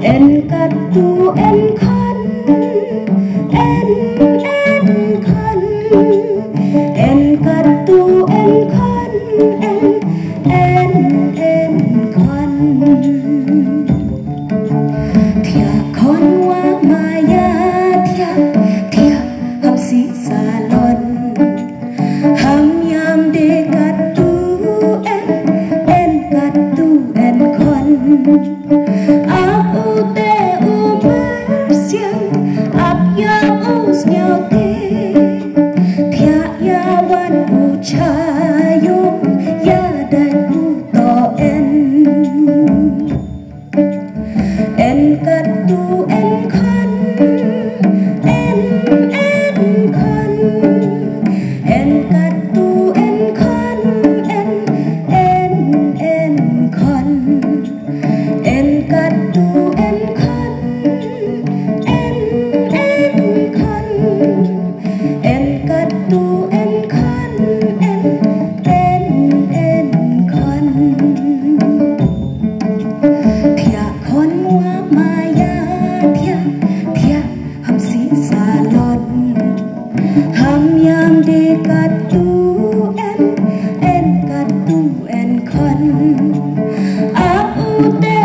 en cắt tu en khăn en khăn en cắt tu en khăn en khăn thia khon wa maya thia ham si salon ham yam de cắt tu en cắt tu en khăn ap ute umersian ap ya us nyote thia ya wan uchayum ya dan uto en cắt tu en khăn en khăn en cắt tu en khăn en khăn en cắt tu en khăn en khăn en cắt tu en khăn en khăn thia khon wa maya thia ham si salon ham yam de cắt tu en cắt tu en khăn ap ute